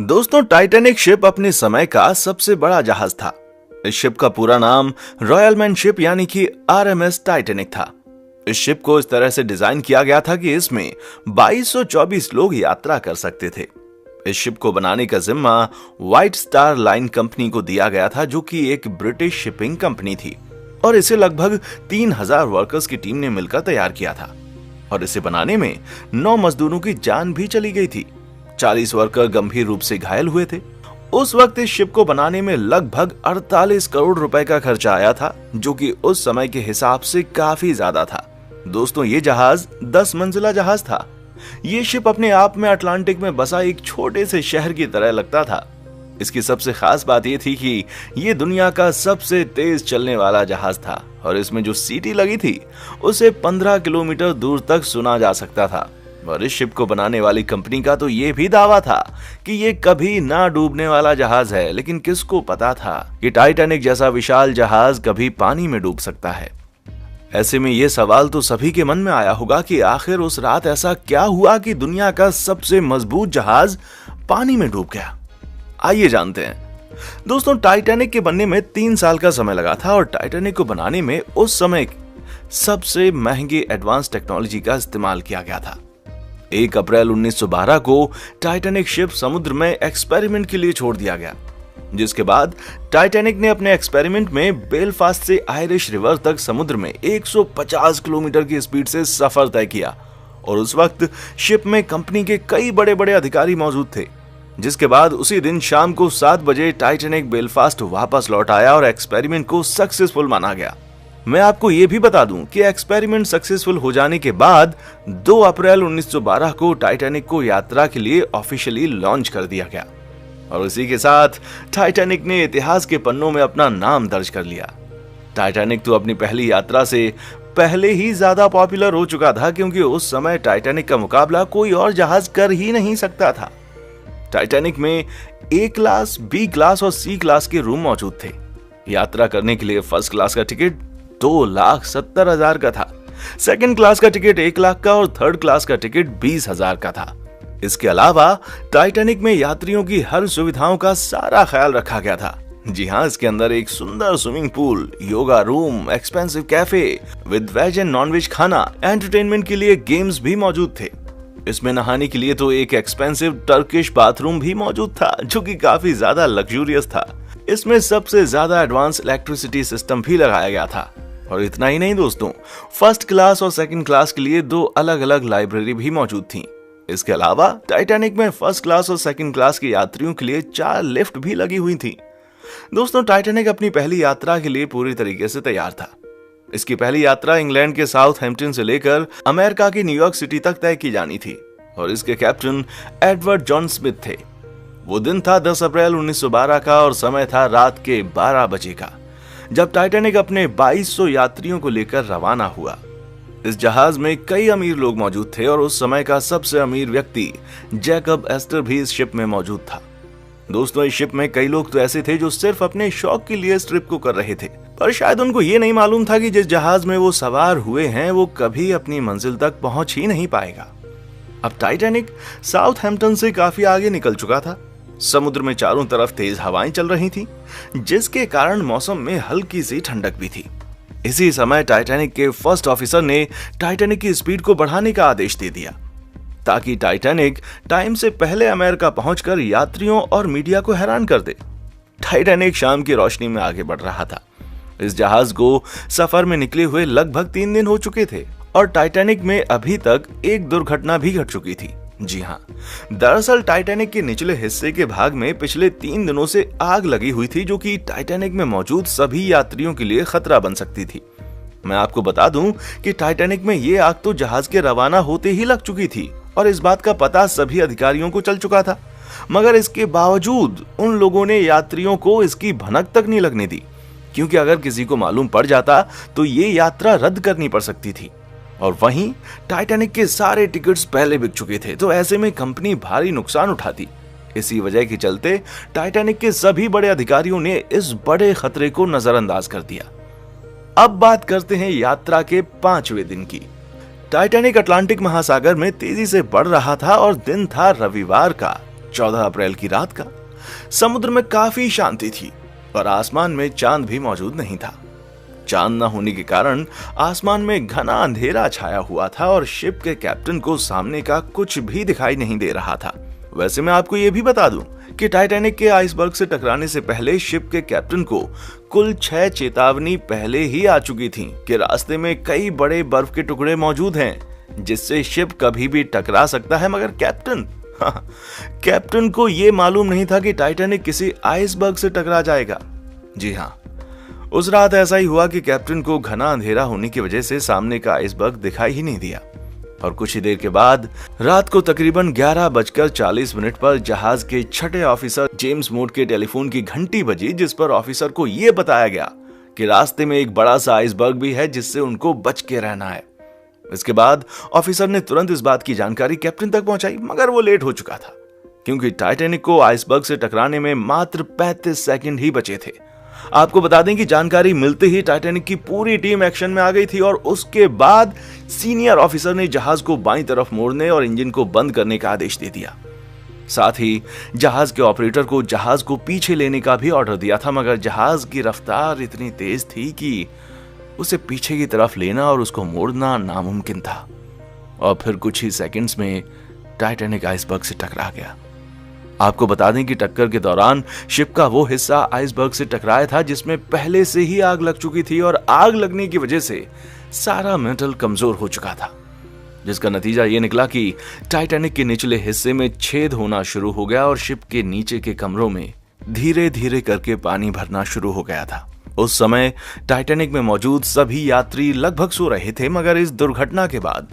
दोस्तों, Titanic ship अपने समय का सबसे बड़ा जहाज था। इस शिप का पूरा नाम रॉयल मैन शिप यानी कि आरएमएस टाइटैनिक था। इस शिप को इस तरह से डिजाइन किया गया था कि इसमें 2224 लोग यात्रा कर सकते थे। इस शिप को बनाने का जिम्मा व्हाइट स्टार लाइन कंपनी को दिया गया था, जो कि एक ब्रिटिश शिपिंग कंपनी थी, और इसे लगभग 3000 वर्कर्स की टीम ने मिलकर तैयार किया था। और इसे बनाने में 9 मजदूरों की जान भी चली गई थी। 40 वर्कर गंभीर रूप से घायल हुए थे। उस वक्त इस शिप को बनाने में लगभग 48 करोड़ रुपए का खर्चा आया था, जो कि उस समय के हिसाब से काफी ज्यादा था। दोस्तों, ये जहाज 10 मंजिला जहाज था। ये शिप अपने आप में अटलांटिक में बसा एक छोटे से शहर की तरह लगता था। इसकी सबसे खास बात यह थी कि ये दुनिया का सबसे तेज चलने वाला जहाज था, और इसमें जो सीटी लगी थी उसे 15 किलोमीटर दूर तक सुना जा सकता था। और इस शिप को बनाने वाली कंपनी का तो ये भी दावा था कि ये कभी ना डूबने वाला जहाज है, लेकिन किसको पता था कि टाइटैनिक जैसा विशाल जहाज कभी पानी में डूब सकता है। ऐसे में ये सवाल तो सभी के मन में आया होगा कि आखिर उस रात ऐसा क्या हुआ कि दुनिया का सबसे मजबूत जहाज पानी में डूब गया। आइए जानते हैं। दोस्तों, टाइटैनिक के बनने में 3 साल का समय लगा था, और टाइटैनिक को बनाने में उस समय सबसे महंगे एडवांस टेक्नोलॉजी का इस्तेमाल किया गया था। 1 अप्रैल 1912 को टाइटैनिक शिप समुद्र में एक्सपेरिमेंट के लिए छोड़ दिया गया, जिसके बाद टाइटैनिक ने अपने एक्सपेरिमेंट में बेलफास्ट से आयरिश रिवर तक समुद्र में 150 किलोमीटर की स्पीड से सफर तय किया। और उस वक्त शिप में कंपनी के कई बड़े बड़े अधिकारी मौजूद थे। जिसके बाद उसी दिन शाम को 7 बजे टाइटैनिक बेलफास्ट वापस लौट आया और एक्सपेरिमेंट को सक्सेसफुल माना गया। मैं आपको यह भी बता दूं कि एक्सपेरिमेंट सक्सेसफुल हो जाने के बाद 2 अप्रैल 1912 को टाइटैनिक को यात्रा के लिए ऑफिशियली लॉन्च कर दिया गया, और इसी के साथ टाइटैनिक ने इतिहास के पन्नों में अपना नाम दर्ज कर लिया। टाइटैनिक तो अपनी पहली यात्रा से पहले ही ज्यादा पॉपुलर हो चुका था, क्योंकि उस समय टाइटैनिक का मुकाबला कोई और जहाज कर ही नहीं सकता था। टाइटैनिक में ए क्लास, बी क्लास और सी क्लास के रूम मौजूद थे। यात्रा करने के लिए फर्स्ट क्लास का टिकट 2,70,000 का था, सेकंड क्लास का टिकट 1 लाख का, और थर्ड क्लास का टिकट 20,000 का था। इसके अलावा टाइटैनिक में यात्रियों की हर सुविधाओं का सारा ख्याल रखा गया था। जी हाँ, इसके अंदर एक सुंदर swimming pool, yoga room, expensive cafe with veg and non veg खाना, एंटरटेनमेंट के लिए गेम्स भी मौजूद थे। इसमें नहाने के लिए तो एक एक्सपेंसिव टर्किश बाथरूम भी मौजूद था, जो कि काफी ज्यादा लग्जूरियस था। इसमें सबसे ज्यादा एडवांस इलेक्ट्रिसिटी सिस्टम भी लगाया गया था। और इतना ही नहीं दोस्तों, फर्स्ट क्लास और सेकंड क्लास के लिए 2 अलग अलग लाइब्रेरी भी मौजूद थी। इसके अलावा टाइटैनिक में फर्स्ट क्लास और सेकंड क्लास के यात्रियों के लिए 4 लिफ्ट भी लगी हुई थी। दोस्तों, टाइटैनिक अपनी पहली यात्रा के लिए पूरी तरीके से तैयार था। इसकी पहली यात्रा इंग्लैंड के साउथहैम्पटन से लेकर अमेरिका की न्यूयॉर्क सिटी तक तय की जानी थी, और इसके कैप्टन एडवर्ड जॉन स्मिथ थे। वो दिन था 10 अप्रैल 1912 का, और समय था रात के 12 बजे का, जब टाइटैनिक अपने 2200 यात्रियों को लेकर रवाना हुआ। इस जहाज में कई अमीर लोग मौजूद थे, और उस समय का सबसे अमीर व्यक्ति जैकब एस्टर भी इस शिप में मौजूद था। दोस्तों, इस शिप में कई लोग तो ऐसे थे जो सिर्फ अपने शौक के लिए इस ट्रिप को कर रहे थे, पर शायद उनको ये नहीं मालूम था कि जिस जहाज में वो सवार हुए हैं वो कभी अपनी मंजिल तक पहुंच ही नहीं पाएगा। अब टाइटैनिक साउथहैम्पटन से काफी आगे निकल चुका था। समुद्र में चारों तरफ तेज हवाएं चल रही थी, जिसके कारण मौसम में हल्की सी ठंडक भी थी। इसी समय टाइटैनिक के फर्स्ट ऑफिसर ने टाइटैनिक की स्पीड को बढ़ाने का आदेश दे दिया, ताकि टाइटैनिक टाइम से पहले अमेरिका पहुंचकर यात्रियों और मीडिया को हैरान कर दे। टाइटैनिक शाम की रोशनी में आगे बढ़ रहा था। इस जहाज को सफर में निकले हुए लगभग 3 दिन हो चुके थे, और टाइटैनिक में अभी तक एक दुर्घटना भी घट चुकी थी। जी हाँ, दरअसल टाइटैनिक के निचले हिस्से के भाग में पिछले 3 दिनों से आग लगी हुई थी, जो कि टाइटैनिक में मौजूद सभी यात्रियों के लिए खतरा बन सकती थी। मैं आपको बता दूं कि टाइटैनिक में ये आग तो जहाज के रवाना होते ही लग चुकी थी, और इस बात का पता सभी अधिकारियों को चल चुका था। मगर इसके बावजूद उन लोगों ने यात्रियों को इसकी भनक तक नहीं लगने दी, क्योंकि अगर किसी को मालूम पड़ जाता तो ये यात्रा रद्द करनी पड़ सकती थी। और वहीं टाइटैनिक के सारे टिकट्स पहले बिक चुके थे, तो ऐसे में कंपनी भारी नुकसान उठाती। इसी वजह के चलते टाइटैनिक के सभी बड़े अधिकारियों ने इस बड़े खतरे को नजरअंदाज कर दिया। अब बात करते हैं यात्रा के 5वें दिन की। टाइटैनिक अटलांटिक महासागर में तेजी से बढ़ रहा था और दिन था रविवार का 14 अप्रैल की रात का। समुद्र में काफी शांति थी और आसमान में चांद भी मौजूद नहीं था। चांद न होने के कारण आसमान में घना अंधेरा छाया हुआ था और शिप के कैप्टन को सामने का कुछ भी दिखाई नहीं दे रहा था। वैसे मैं आपको यह भी बता दूं कि टाइटैनिक के आइसबर्ग से टकराने से पहले शिप के कैप्टन को कुल 6 चेतावनी पहले ही आ चुकी थी कि रास्ते में कई बड़े बर्फ के टुकड़े मौजूद हैं जिससे शिप कभी भी टकरा सकता है। मगर कैप्टन को यह मालूम नहीं था कि टाइटैनिक किसी आइसबर्ग से टकरा जाएगा। जी हाँ, उस रात ऐसा ही हुआ कि कैप्टन को घना अंधेरा होने की वजह से सामने का आइसबर्ग दिखाई ही नहीं दिया और कुछ ही देर के बाद रात को तकरीबन 11:40 पर जहाज के छठे ऑफिसर जेम्स मूड के टेलीफोन की घंटी बजी, जिस पर ऑफिसर को यह बताया गया कि रास्ते में एक बड़ा सा आइसबर्ग भी है जिससे उनको बच के रहना है। इसके बाद ऑफिसर ने तुरंत इस बात की जानकारी कैप्टन तक पहुंचाई, मगर वो लेट हो चुका था क्योंकि टाइटैनिक को आइसबर्ग से टकराने में मात्र 35 सेकंड ही बचे थे। आपको बता दें कि जानकारी मिलते ही टाइटैनिक की पूरी टीम एक्शन में आ गई थी और उसके बाद सीनियर ऑफिसर ने जहाज को बाईं तरफ मोड़ने और इंजन को बंद करने का आदेश दे दिया। साथ ही जहाज के ऑपरेटर को जहाज को पीछे लेने का भी ऑर्डर दिया था, मगर जहाज की रफ्तार इतनी तेज थी कि उसे पीछे की तरफ लेना और उसको मोड़ना नामुमकिन था। और फिर कुछ ही सेकंड्स में टाइटैनिक आइसबर्ग से टकरा गया। आपको बता दें कि टक्कर के दौरान शिप का वो हिस्सा आइसबर्ग से टकराया था जिसमें पहले से ही आग लग चुकी थी और आग लगने की वजह से सारा मेटल कमजोर हो चुका था, जिसका नतीजा ये निकला कि टाइटैनिक के निचले हिस्से में छेद होना शुरू हो गया और शिप के नीचे के कमरों में धीरे धीरे करके पानी भरना शुरू हो गया था। उस समय टाइटैनिक में मौजूद सभी यात्री लगभग सो रहे थे, मगर इस दुर्घटना के बाद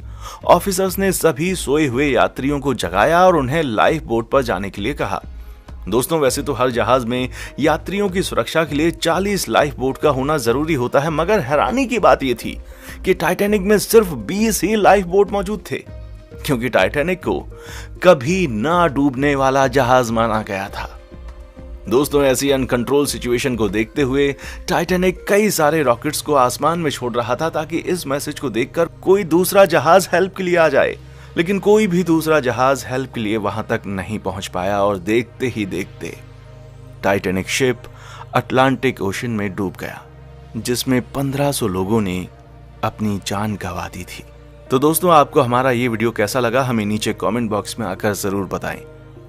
ऑफिसर्स ने सभी सोए हुए यात्रियों को जगाया और उन्हें लाइफ बोट पर जाने के लिए कहा। दोस्तों, वैसे तो हर जहाज में यात्रियों की सुरक्षा के लिए 40 लाइफ बोट का होना जरूरी होता है, मगर हैरानी की बात यह थी कि टाइटैनिक में सिर्फ 20 ही लाइफ बोट मौजूद थे, क्योंकि टाइटैनिक को कभी ना डूबने वाला जहाज माना गया था। दोस्तों, ऐसी अनकंट्रोल सिचुएशन को देखते हुए टाइटैनिक कई सारे रॉकेट्स को आसमान में छोड़ रहा था ताकि इस मैसेज को देखकर कोई दूसरा जहाज हेल्प के लिए आ जाए, लेकिन कोई भी दूसरा जहाज हेल्प के लिए वहां तक नहीं पहुंच पाया और देखते ही देखते टाइटैनिक शिप अटलांटिक ओशन में डूब गया, जिसमें 1500 लोगों ने अपनी जान गंवा दी थी। तो दोस्तों, आपको हमारा ये वीडियो कैसा लगा हमें नीचे कमेंट बॉक्स में आकर जरूर बताएं।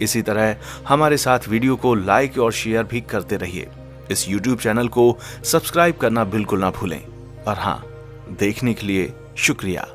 इसी तरह हमारे साथ वीडियो को लाइक और शेयर भी करते रहिए। इस YouTube चैनल को सब्सक्राइब करना बिल्कुल ना भूलें। और हाँ, देखने के लिए शुक्रिया।